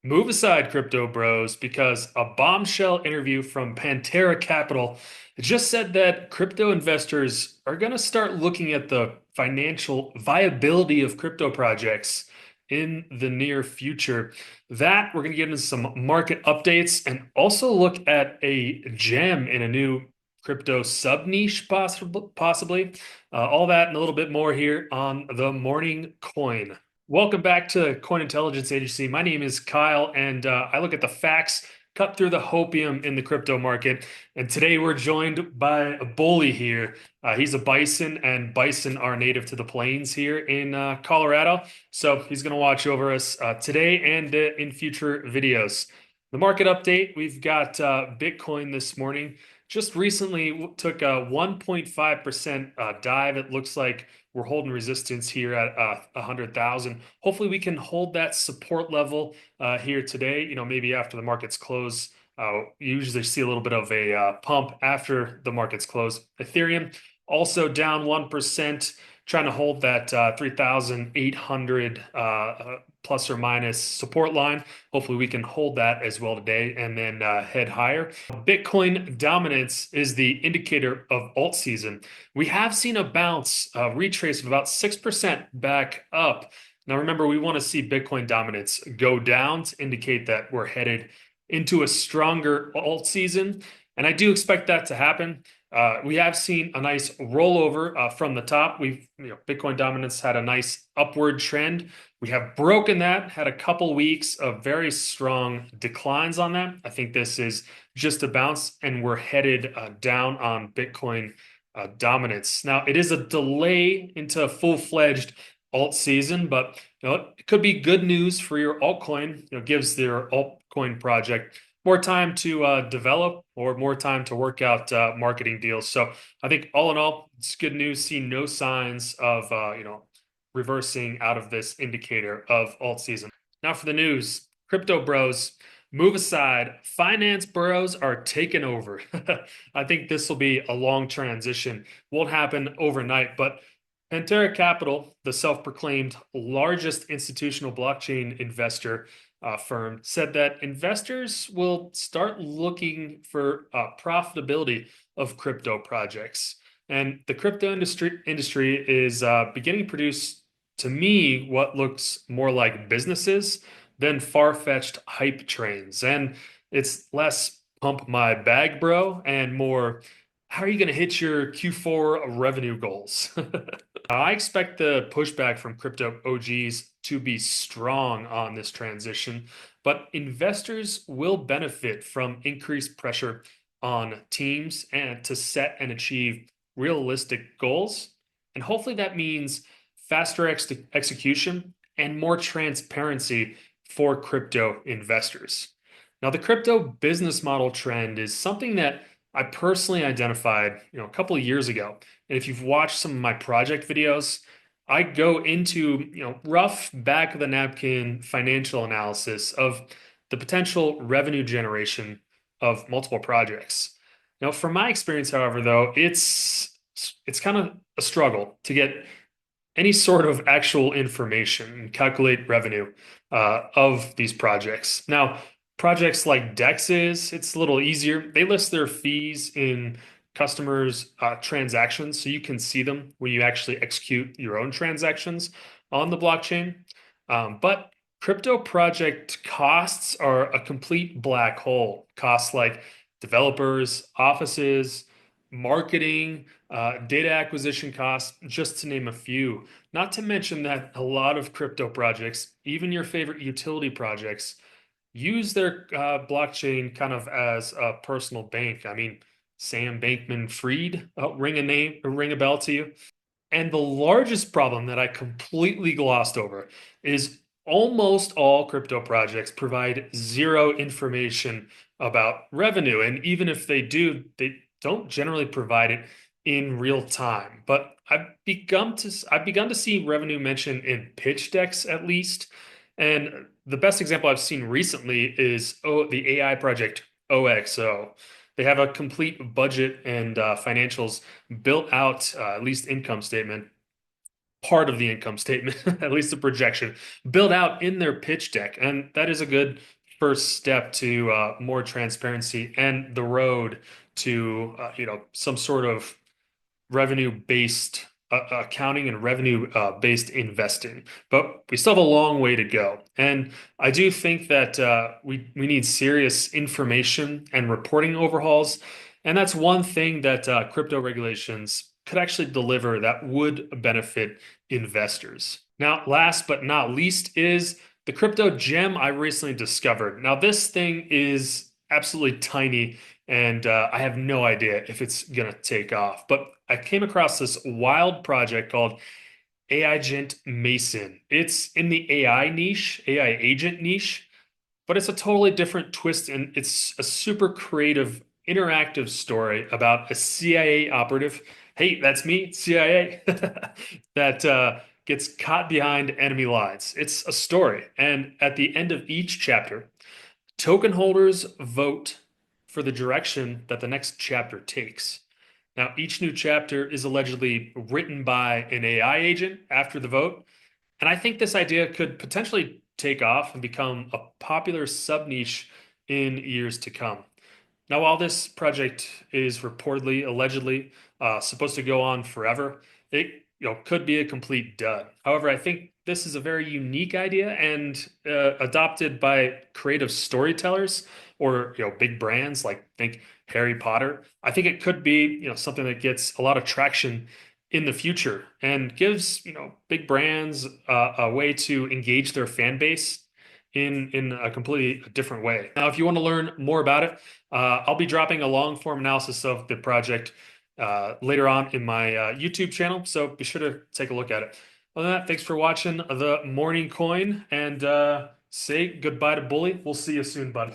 Move aside, crypto bros, because a bombshell interview from Pantera Capital just said that crypto investors are going to start looking at the financial viability of crypto projects in the near future. That we're going to get into some market updates and also look at a gem in a new crypto sub niche, possibly. All that and a little bit more here on the Morning Coin. Welcome back to Coin Intelligence Agency. My name is Kyle, and I look at the facts, cut through the hopium in the crypto market. And today we're joined by a bully here. He's a bison, and bison are native to the plains here in Colorado. So he's going to watch over us today and in future videos. The market update, we've got Bitcoin this morning. Just recently took a 1.5% dive. It looks like we're holding resistance here at 100,000. Hopefully, we can hold that support level here today. Maybe after the markets close, you usually see a little bit of a pump after the markets close. Ethereum also down 1%, trying to hold that 3,800 plus or minus support line. Hopefully, we can hold that as well today and then head higher. Bitcoin dominance is the indicator of alt season. We have seen a bounce, retrace of about 6% back up. Now, remember, we want to see Bitcoin dominance go down to indicate that we're headed into a stronger alt season. And I do expect that to happen. We have seen a nice rollover from the top. Bitcoin dominance had a nice upward trend. We have broken that, had a couple weeks of very strong declines on that. I think this is just a bounce, and we're headed down on Bitcoin dominance. Now, it is a delay into a full-fledged alt season, but it could be good news for your altcoin. Gives your altcoin project more time to develop or more time to work out marketing deals. So I think all in all, it's good news. See no signs of reversing out of this indicator of alt season. Now for the news, crypto bros, move aside. Finance bros are taking over. I think this will be a long transition. Won't happen overnight, but Pantera Capital, the self-proclaimed largest institutional blockchain investor firm, said that investors will start looking for profitability of crypto projects. And the crypto industry is beginning to produce, to me, what looks more like businesses than far-fetched hype trains. And it's less pump my bag, bro, and more, how are you going to hit your Q4 revenue goals? I expect the pushback from crypto OGs to be strong on this transition, but investors will benefit from increased pressure on teams and to set and achieve realistic goals. And hopefully that means faster execution and more transparency for crypto investors. Now, the crypto business model trend is something that I personally identified, a couple of years ago. And if you've watched some of my project videos, I go into, rough back of the napkin financial analysis of the potential revenue generation of multiple projects. From my experience, however, though, it's kind of a struggle to get any sort of actual information and calculate revenue of these projects. Now, projects like Dex's, it's a little easier. They list their fees in customers' transactions, so you can see them when you actually execute your own transactions on the blockchain. But crypto project costs are a complete black hole. Costs like developers, offices, marketing, data acquisition costs, just to name a few. Not to mention that a lot of crypto projects, even your favorite utility projects, use their blockchain kind of as a personal bank. I mean, Sam Bankman-Fried, ring a bell to you? And the largest problem that I completely glossed over is almost all crypto projects provide zero information about revenue. And even if they do, they don't generally provide it in real time. But I've begun to see revenue mentioned in pitch decks at least. And the best example I've seen recently is the AI project OXO. They have a complete budget and financials built out, at least income statement, part of the income statement, at least the projection, built out in their pitch deck. And that is a good first step to more transparency and the road to some sort of revenue-based accounting and revenue-based investing. But we still have a long way to go. And I do think that we need serious information and reporting overhauls. And that's one thing that crypto regulations could actually deliver that would benefit investors. Now, last but not least is the crypto gem I recently discovered. Now, this thing is absolutely tiny and I have no idea if it's gonna take off. But I came across this wild project called Aigent Mason. It's in the AI niche, AI agent niche, but it's a totally different twist, and it's a super creative, interactive story about a CIA operative. Hey, that's me, CIA, that gets caught behind enemy lines. It's a story, and at the end of each chapter, token holders vote for the direction that the next chapter takes. Now, each new chapter is allegedly written by an AI agent after the vote, and I think this idea could potentially take off and become a popular sub niche in years to come. Now, while this project is reportedly, allegedly, supposed to go on forever, it could be a complete dud. However, I think this is a very unique idea and adopted by creative storytellers or big brands like think Harry Potter. I think it could be something that gets a lot of traction in the future and gives big brands a way to engage their fan base in a completely different way. Now, if you want to learn more about it, I'll be dropping a long form analysis of the project later on in my YouTube channel, so be sure to take a look at it. Other than that, thanks for watching the Morning Coin and say goodbye to Bully. We'll see you soon, bud.